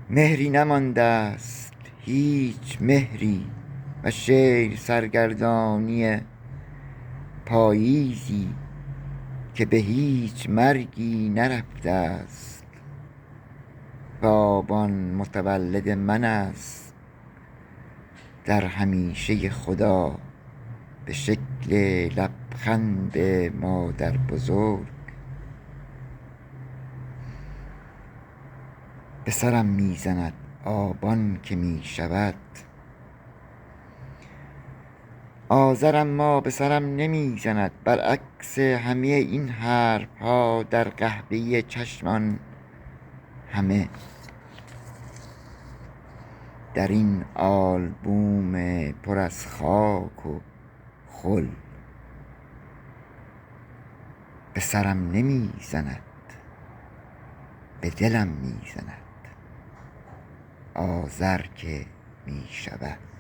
مهری نمانده است هیچ مهری و شعر سرگردانی پاییزی که به هیچ مرگی نرفته است و آبان متولد من است در همیشه خدا به شکل لبخند مادر بزرگ. به سرم میزند آبان که میشود آذر، اما به سرم نمیزند. برعکس همه این حرف ها در قحبه چشمان همه در این آلبوم پر از خاک و خل به سرم نمیزند، به دلم میزند آذر که میشود.